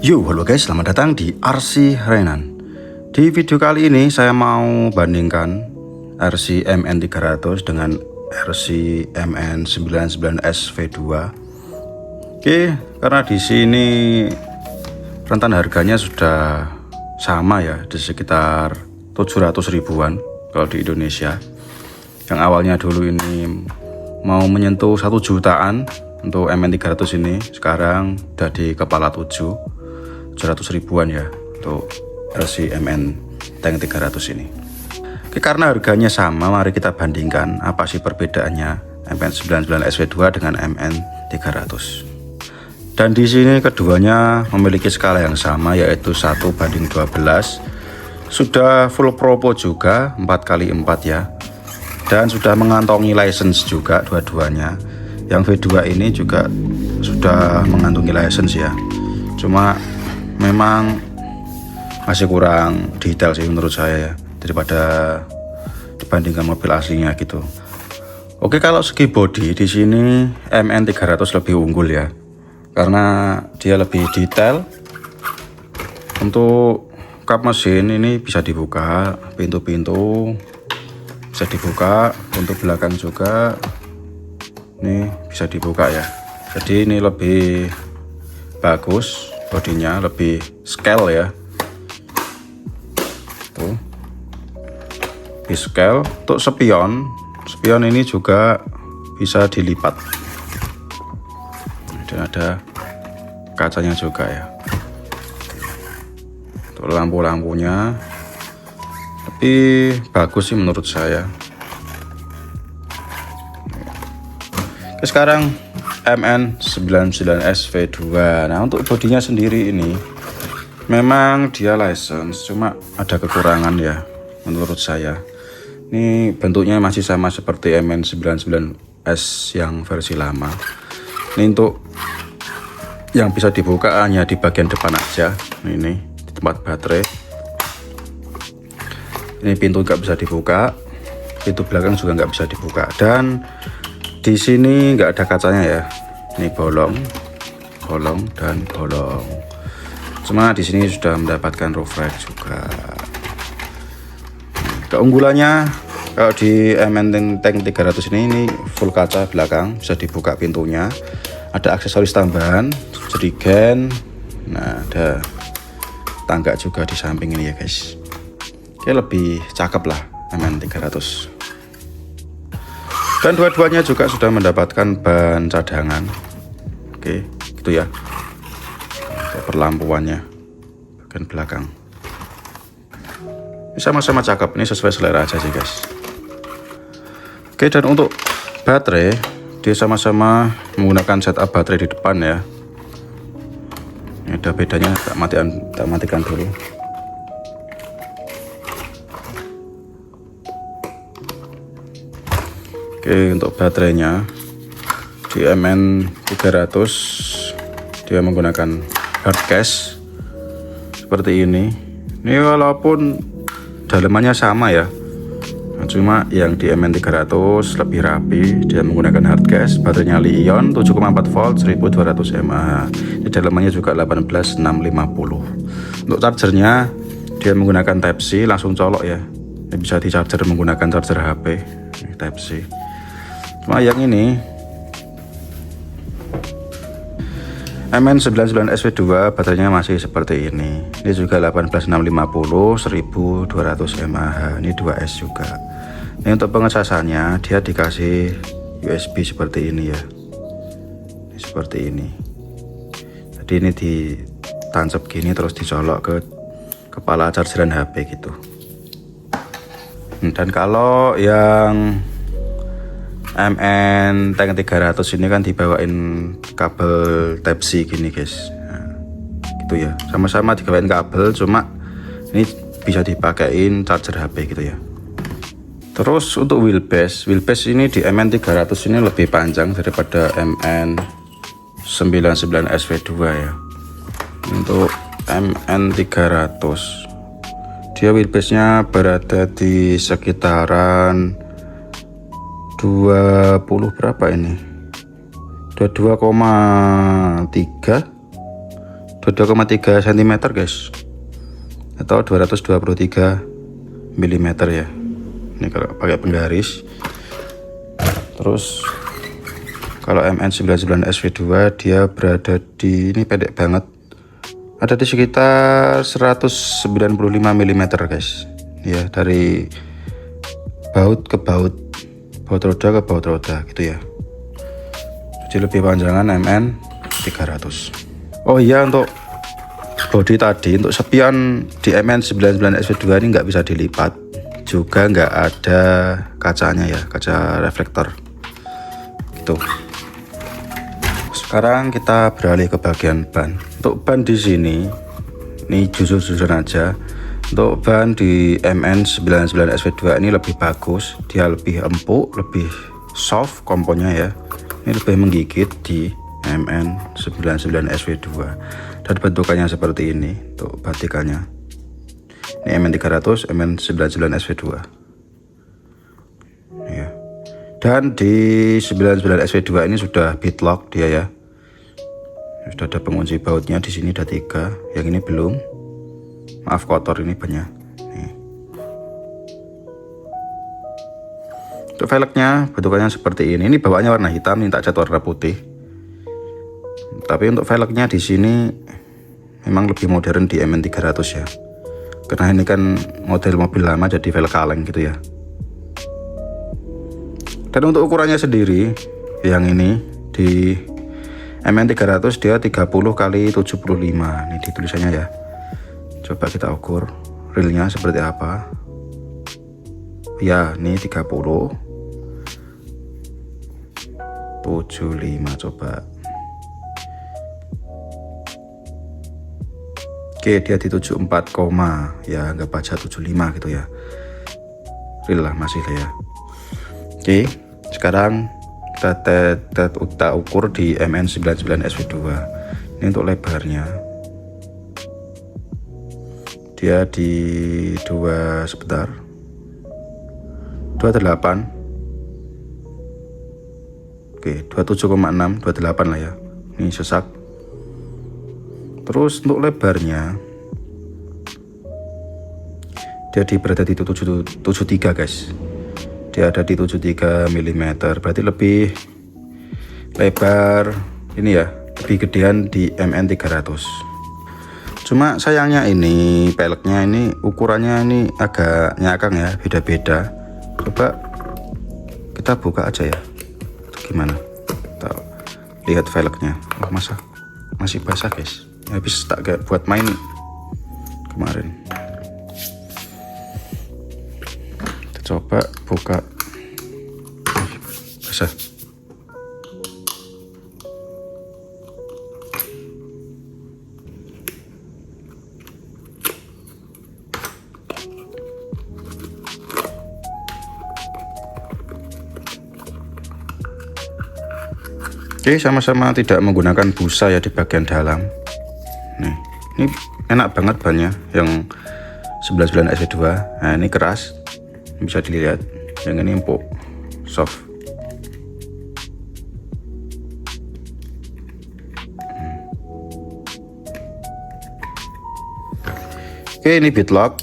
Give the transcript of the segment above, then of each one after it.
Yo, halo guys, selamat datang di RC Renan. Di video kali ini saya mau bandingkan RC MN300 dengan RC MN99S V2. Oke, karena di sini rentan harganya sudah sama ya, di sekitar 700 ribuan kalau di Indonesia. Yang awalnya dulu ini mau menyentuh 1 jutaan untuk MN300 ini, sekarang udah di kepala 700 ribuan ya untuk RC MN Tank 300 ini. Oke, karena harganya sama, mari kita bandingkan apa sih perbedaannya MN99 SV2 dengan MN 300. Dan di sini keduanya memiliki skala yang sama, yaitu 1:12. Sudah full propo juga 4x4 ya. Dan sudah mengantongi license juga dua-duanya. Yang V2 ini juga sudah mengantongi license ya. Cuma memang masih kurang detail sih menurut saya ya, daripada dibandingkan mobil aslinya gitu. Oke, kalau segi body di sini MN300 lebih unggul ya, karena dia lebih detail. Untuk kap mesin ini bisa dibuka, pintu-pintu bisa dibuka, untuk belakang juga ini bisa dibuka ya. Jadi ini lebih bagus, bodinya lebih scale ya. Tuh, lebih scale. Untuk spion ini juga bisa dilipat dan ada kacanya juga ya. Untuk lampu-lampunya lebih bagus sih menurut saya. Oke, sekarang MN99S V2. Nah, untuk bodinya sendiri ini memang dia license, cuma ada kekurangan ya menurut saya. Ini bentuknya masih sama seperti MN99S yang versi lama. Ini untuk yang bisa dibuka hanya di bagian depan aja. Ini di tempat baterai. Ini pintu nggak bisa dibuka, pintu belakang juga nggak bisa dibuka, dan di sini nggak ada kacanya ya. Ini bolong, dan bolong. Cuma di sini sudah mendapatkan roof rack juga. Keunggulannya kalau di MN Tank 300 ini full kaca belakang, bisa dibuka pintunya. Ada aksesoris tambahan, jerigen. Nah, ada tangga juga di samping ini ya guys. Oke, lebih cakep lah MN 300. Dan dua-duanya juga sudah mendapatkan ban cadangan. Oke, gitu ya. Perlampuannya bagian belakang ini sama-sama cakep, ini sesuai selera aja sih guys. Oke, dan untuk baterai dia sama-sama menggunakan setup baterai di depan ya. Ini ada bedanya, tak matikan dulu. Oke, untuk baterainya di MN 300 dia menggunakan hard case seperti ini. Ini walaupun dalemannya sama ya, cuma yang di MN 300 lebih rapi. Dia menggunakan hard case, baterainya Li-ion 7,4 volt 1200 mAh. Di dalemannya juga 18650. Untuk chargernya dia menggunakan Type C, langsung colok ya. Ini bisa di charger menggunakan charger HP. Ini Type C. Cuma yang ini MN99 SV2 baterainya masih seperti ini. Ini juga 18650 1200 mAh. Ini 2S juga. Ini untuk pengecasannya dia dikasih USB seperti ini ya. Ini seperti ini. Jadi ini ditancap gini terus dicolok ke kepala chargeran HP gitu. Dan kalau yang MN Tank 300 ini kan dibawain kabel Type C gini guys. Nah, gitu ya, sama-sama dibawain kabel, cuma ini bisa dipakein charger HP gitu ya. Terus untuk wheelbase ini di MN 300 ini lebih panjang daripada MN 99 SV2 ya. Untuk MN 300 dia wheelbase nya berada di sekitaran 20 berapa ini, 22,3 22,3 cm guys, atau 223 mm ya. Ini kalau pakai penggaris. Terus kalau MN99SV2 dia berada di, ini pendek banget, ada di sekitar 195 mm guys ya, dari baut ke baut roda ke baut roda gitu ya. Jadi lebih panjangan MN300. Oh iya, untuk bodi tadi, untuk spion di MN99SV2 ini nggak bisa dilipat, juga nggak ada kacanya ya, kaca reflektor gitu. Sekarang kita beralih ke bagian ban. Untuk ban di sini, ini jujur-jujur aja, untuk ban di MN99SV2 ini lebih bagus, dia lebih empuk, lebih soft komponnya ya. Ini lebih menggigit di MN99SV2 dan bentukannya seperti ini untuk batikannya. Ini MN300, MN99SV2 ya. Dan di 99SV2 ini sudah beadlock dia ya. Sudah ada pengunci bautnya, di sini ada 3, yang ini belum. Maaf kotor ini banyak. Nih. Untuk velgnya bentukannya seperti ini. Ini bawaannya warna hitam, ini tak cat warna putih. Tapi untuk velgnya di sini memang lebih modern di MN300 ya. Karena ini kan model mobil lama, jadi velg kaleng gitu ya. Dan untuk ukurannya sendiri, yang ini di MN300 dia 30x75. Ini di tulisannya ya. Coba kita ukur realnya seperti apa. Ya, ini 30/75 coba. Oke, dia di 74, ya anggap aja 75 gitu ya. Real lah, masih lah ya. Oke, sekarang kita ukur di MN99SV2. Ini untuk lebarnya, dia di 28, 27,6, 28 lah ya. Ini sesak. Terus untuk lebarnya dia berada di 73 guys. Dia ada di 73 mm, berarti lebih lebar ini ya, lebih gedean di MN300. Cuma sayangnya ini peleknya ini ukurannya ini agak nyakang ya, beda-beda. Coba kita buka aja ya, gimana? Kita lihat velgnya. Oh, masih basah guys, habis tak kayak buat main kemarin. Kita coba buka. Basah. Oke, sama-sama tidak menggunakan busa ya di bagian dalam. Nih, ini enak banget bannya yang 99SV2. Nah, ini keras, bisa dilihat. Yang ini empuk, soft. Oke, ini beadlock.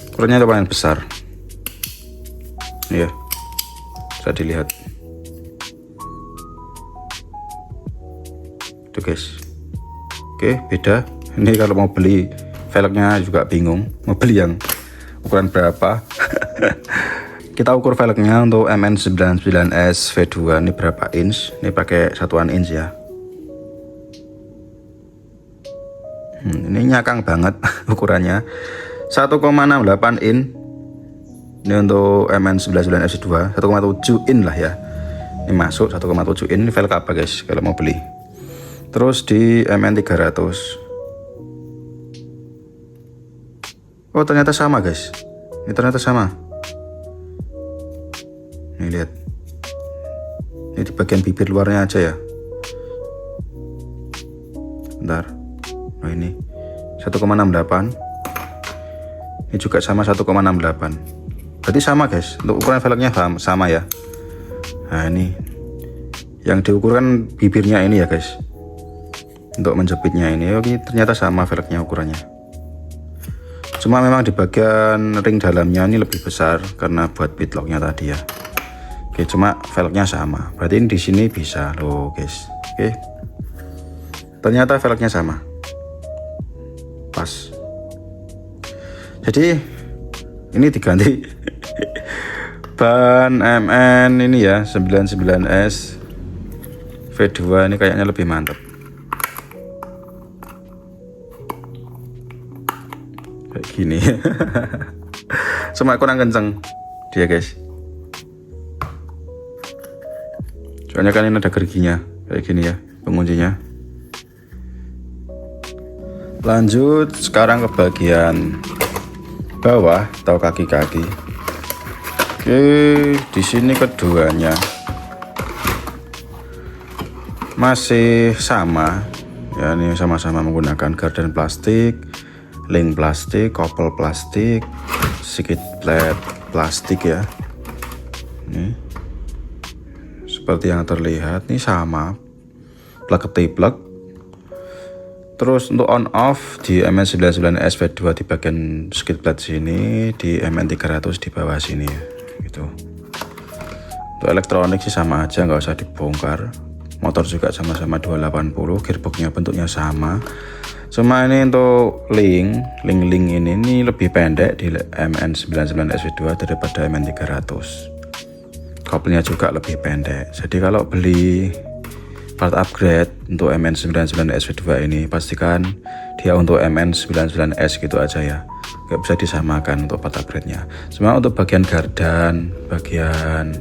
Ukurannya lumayan besar. Ini ya, bisa dilihat. Tuh guys. Oke, beda. Ini kalau mau beli velgnya juga bingung mau beli yang ukuran berapa. Kita ukur velgnya untuk MN99SV2 ini berapa inch. Ini pakai satuan inch ya. Ini nyakang banget ukurannya, 1,68 in. Ini untuk MN99SV2 1,7 in lah ya. Ini masuk 1,7 in. Ini velg apa guys kalau mau beli. Terus di MN300, oh ternyata sama guys, ini ternyata sama. Nih lihat, ini di bagian bibir luarnya aja ya. Bentar, oh ini 1,68, ini juga sama 1,68. Berarti sama guys, untuk ukuran velgnya sama ya. Nah ini yang diukurkan bibirnya ini ya guys. untuk menjepitnya ini. Oke, ternyata sama velgnya ukurannya, cuma memang di bagian ring dalamnya ini lebih besar karena buat pitlocknya tadi ya. Oke, cuma velgnya sama, berarti ini di sini bisa loh guys. Oke, ternyata velgnya sama, pas. Jadi ini diganti ban MN ini ya, 99S V2 ini kayaknya lebih mantap. Kayak gini. Cuma kurang kenceng dia guys, soalnya kan ini ada gerginya kayak gini ya penguncinya. Lanjut sekarang ke bagian bawah atau kaki-kaki. Oke, di sini keduanya masih sama ya, ini sama-sama menggunakan gardan plastik, link plastik, kopel plastik, sedikit plate plastik ya. Ini seperti yang terlihat nih sama plug ketiplek. Terus untuk on off di MN99S V2 di bagian skid plate sini, di MN300 di bawah sini ya, gitu. Untuk elektronik sih sama aja, nggak usah dibongkar. Motor juga sama-sama 280, gearboxnya bentuknya sama. Cuma ini untuk link ini lebih pendek di MN99S V2 daripada MN300. Kopelnya juga lebih pendek. Jadi kalau beli part upgrade untuk MN99S V2 ini, pastikan dia untuk MN99S gitu aja ya, nggak bisa disamakan untuk part upgrade nya. Cuma untuk bagian gardan, bagian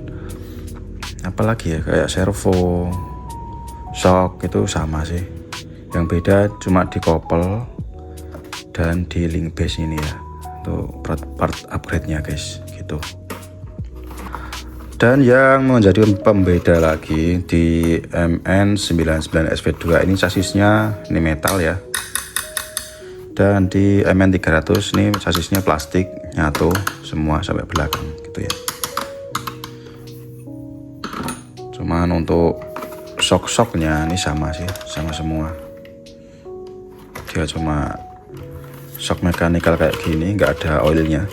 apalagi ya, kayak servo, shock itu sama sih. Yang beda cuma di kopel dan di link base ini ya, untuk part upgrade nya guys gitu. Dan yang menjadi pembeda lagi di MN99S V2 ini sasisnya ini metal ya. Dan di MN300 ini sasisnya plastik nyatu semua sampai belakang gitu ya. Cuman untuk shock-shocknya ini sama sih, sama semua. Dia cuma shock mekanikal kayak gini, nggak ada oilnya.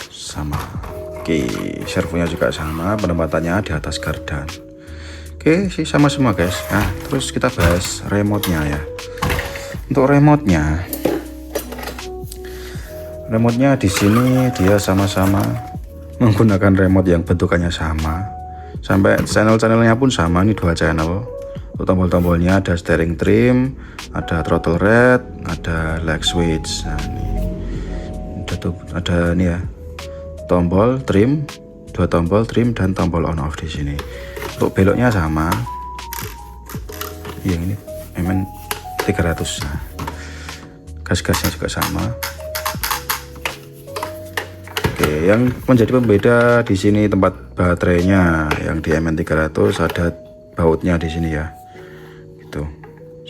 Sama. Oke, servonya juga sama, penempatannya di atas gardan. Oke, sih sama semua guys. Nah, terus kita bahas remote-nya ya. Untuk remote-nya di sini dia sama-sama menggunakan remote yang bentukannya sama. Sampai channel-channelnya pun sama, ini 2 channel. Untuk tombol-tombolnya ada steering trim, ada throttle red, ada lag switch. Nah, ini ada nih ya. Tombol trim, 2 tombol trim dan tombol on off di sini. Untuk beloknya sama. Yang ini MN300. Nah, gas-gasnya juga sama. Oke, yang menjadi pembeda di sini tempat baterainya. Yang di MN300 ada bautnya di sini ya. Gitu.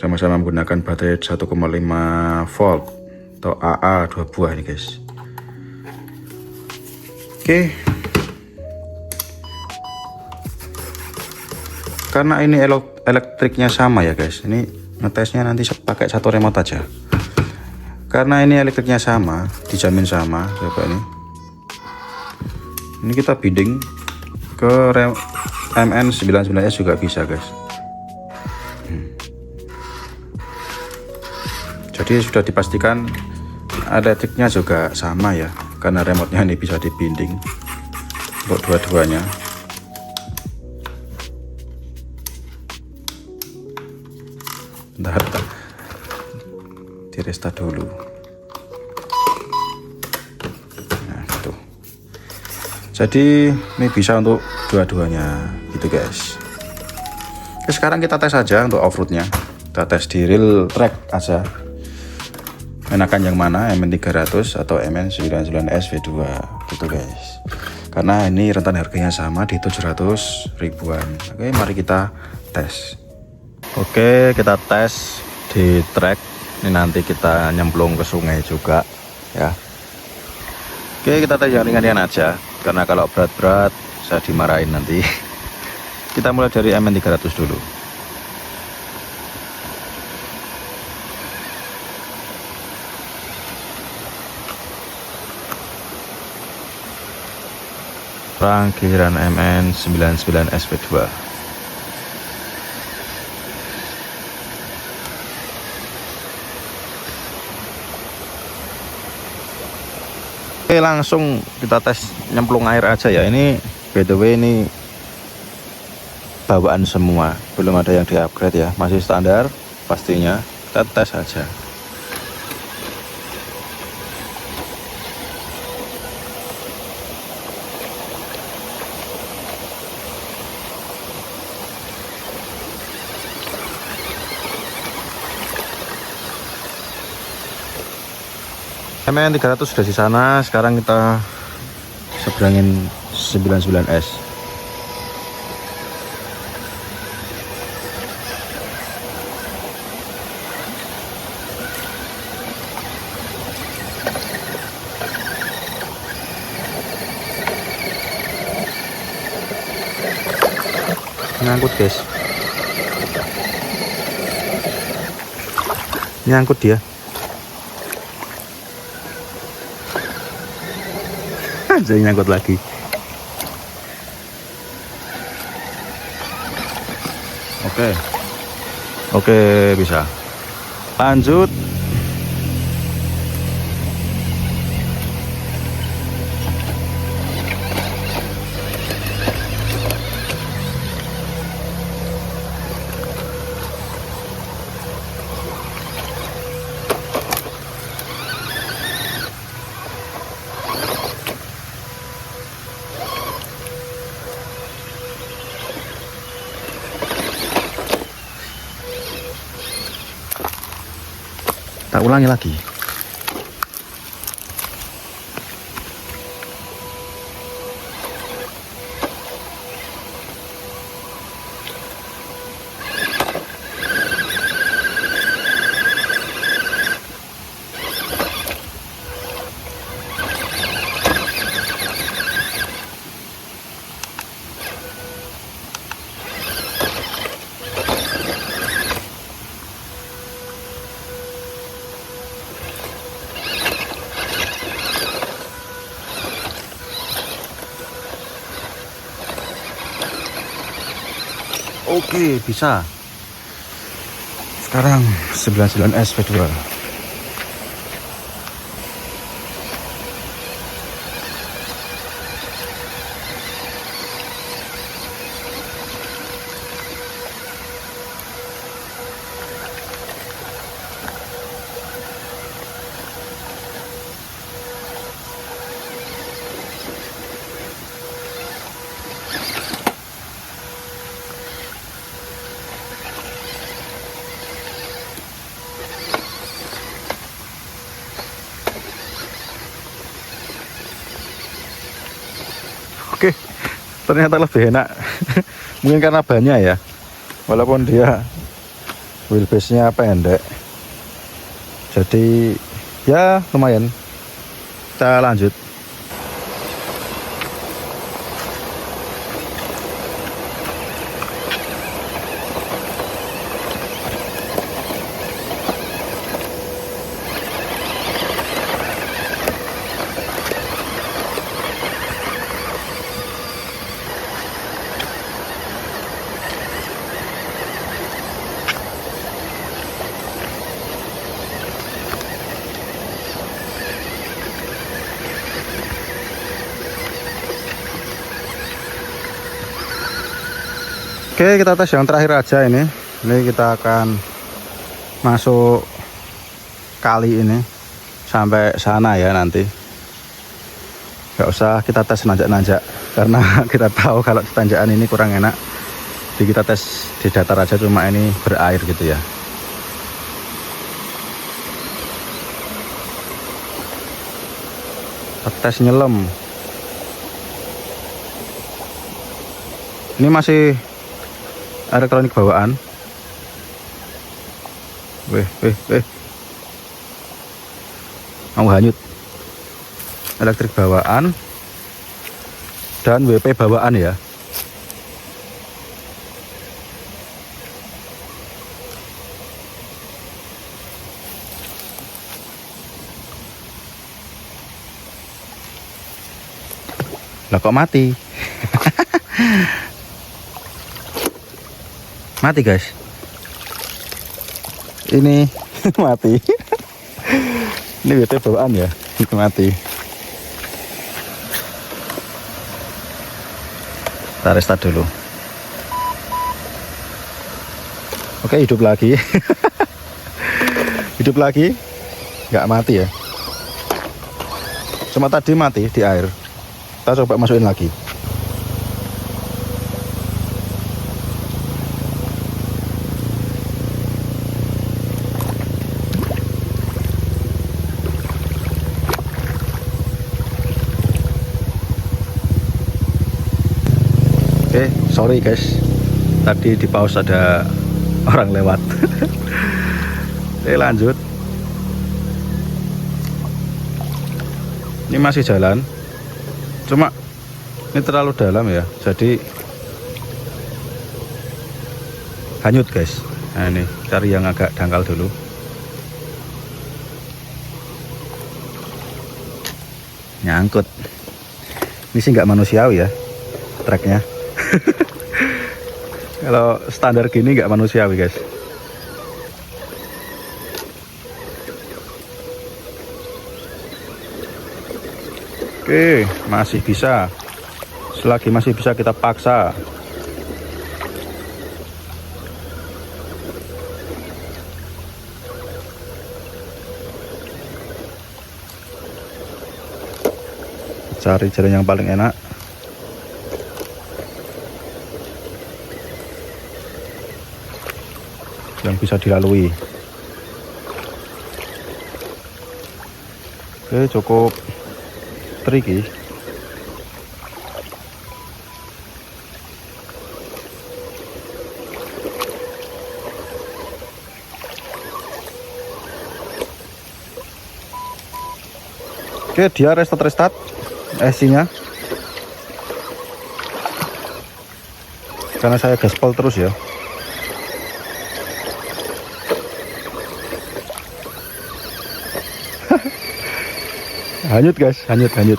Sama-sama menggunakan baterai 1,5 volt atau AA 2 buah nih guys. Oke, karena ini elektriknya sama ya guys, ini ngetesnya nanti pakai 1 remote aja. Karena ini elektriknya sama, dijamin sama. Coba ini kita binding ke MN99S juga bisa guys. Jadi sudah dipastikan elektriknya juga sama ya, karena remote-nya ini bisa dibinding untuk dua-duanya. Bentar, di restart dulu. Nah gitu. Jadi ini bisa untuk dua-duanya gitu guys. Oke, sekarang kita tes aja untuk off-roadnya. Kita tes di real track aja. Enakan yang mana, MN300 atau MN99S V2 gitu guys. Karena ini rentan harganya sama di 700 ribuan. Oke, mari kita tes. Oke, kita tes di track. Ini nanti kita nyemplung ke sungai juga ya. Oke, kita tes yang ringan-ringan aja, karena kalau berat-berat saya dimarahin nanti. Kita mulai dari MN300 dulu. Rangkaian MN99 SV2. Oke, langsung kita tes nyemplung air aja ya. Ini by the way ini bawaan semua, belum ada yang di upgrade ya, masih standar pastinya. Kita tes aja. MN 300 sudah di sana, sekarang kita seberangin 99S. Nyangkut guys, nyangkut dia. Jadi nyangkut lagi. Oke, bisa lanjut. Tak ulangi lagi. Oke, bisa. Sekarang 99S V2. Oke, ternyata lebih enak. Mungkin karena bannya ya, walaupun dia wheelbase-nya pendek, jadi ya lumayan. Kita lanjut. Oke, kita tes yang terakhir aja ini. Ini kita akan masuk kali ini sampai sana ya nanti. Gak usah kita tes nanjak-nanjak karena kita tahu kalau tanjakan ini kurang enak. Jadi kita tes di datar aja, cuma ini berair gitu ya. Tes nyelam. Ini masih elektronik bawaan. Mau hanyut. Elektrik bawaan dan WP bawaan ya. Lah kok mati? Mati guys. Ini mati. Ini bete bawaan ya. Itu mati. Kita restart dulu. Oke, hidup lagi. Hidup lagi. Nggak mati ya. Cuma tadi mati di air. Kita coba masukin lagi. Oke, sorry guys. Tadi di pause ada orang lewat. Oke, lanjut. Ini masih jalan. Cuma ini terlalu dalam ya. Jadi hanyut guys. Nah ini cari yang agak dangkal dulu. Nyangkut. Ini sih nggak manusiawi ya treknya. Kalau standar gini nggak manusiawi guys. Oke, masih bisa. Selagi masih bisa kita paksa. Cari jalan yang paling enak. Yang bisa dilalui. Oke, cukup tricky. Oke, dia restart SC-nya. Karena saya gaspol terus ya. Hanyut guys, hanyut. Oke,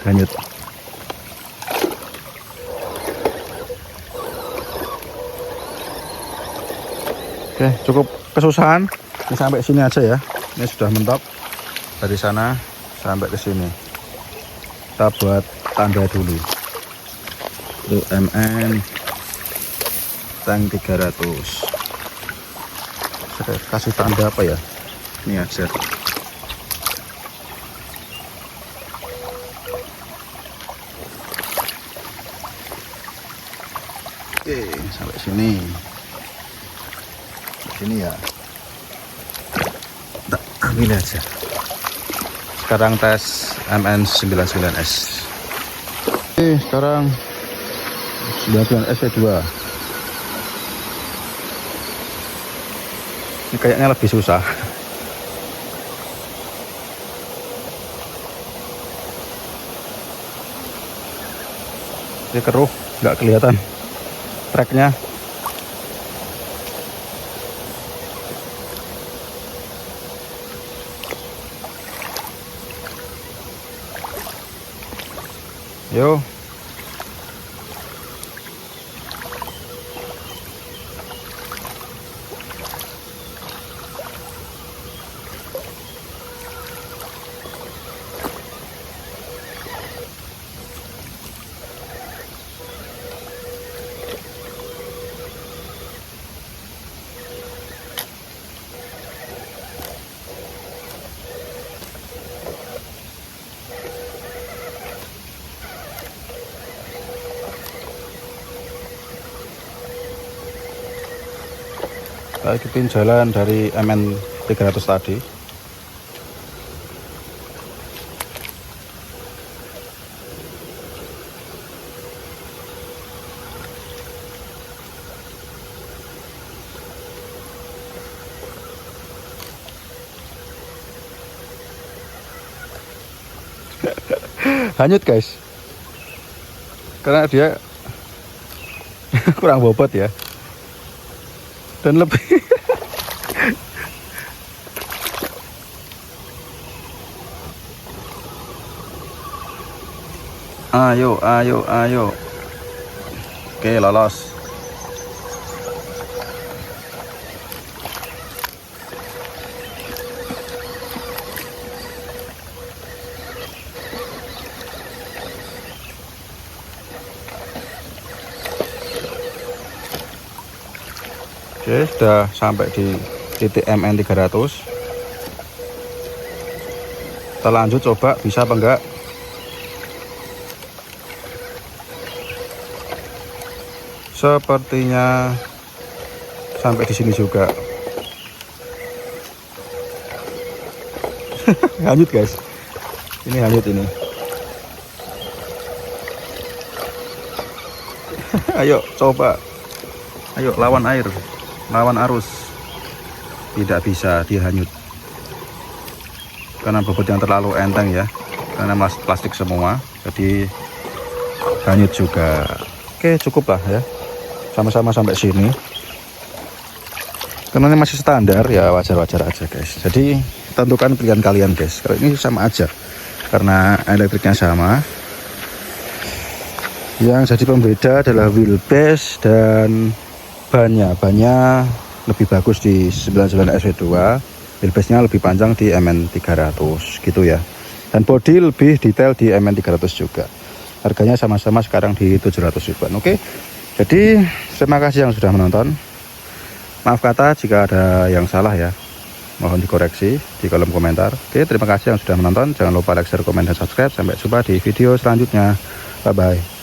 cukup kesusahan. Ini sampai sini aja ya. Ini sudah mentok. Dari sana sampai ke sini. Kita buat tanda dulu. Itu MN tank 300. Saya kasih tanda apa ya? Ini aja. Oke, sampai sini. Sini ya. Kita ambil aja. Sekarang tes MN99S. Oke, sekarang 99S V2. Ini kayaknya lebih susah. Ini keruh, nggak kelihatan treknya. Yo. Kita ikutin jalan dari MN 300 tadi. Hanyut guys, karena dia kurang bobot ya, dan lebih Ayo, ayo, ayo. Oke, lolos. Oke, sudah sampai di titik MN 300. Kita lanjut coba bisa apa enggak. Sepertinya sampai di sini juga. Hanyut guys. Ini hanyut ini. Ayo coba. Ayo lawan air. Lawan arus. Tidak bisa, dia hanyut karena bobot yang terlalu enteng ya, karena plastik semua, jadi hanyut juga. Oke, cukup lah ya, sama-sama sampai sini. Karena ini masih standar ya, wajar-wajar aja guys. Jadi tentukan pilihan kalian guys. Kalau ini sama aja karena elektriknya sama. Yang jadi pembeda adalah wheelbase dan bannya lebih bagus di 99 SV2, wheelbase-nya lebih panjang di MN 300 gitu ya, dan body lebih detail di MN 300 juga. Harganya sama-sama sekarang di 700 ribuan. Oke, jadi terima kasih yang sudah menonton. Maaf kata jika ada yang salah ya, mohon dikoreksi di kolom komentar. Oke, terima kasih yang sudah menonton. Jangan lupa like, share, komen, dan subscribe. Sampai jumpa di video selanjutnya. Bye bye.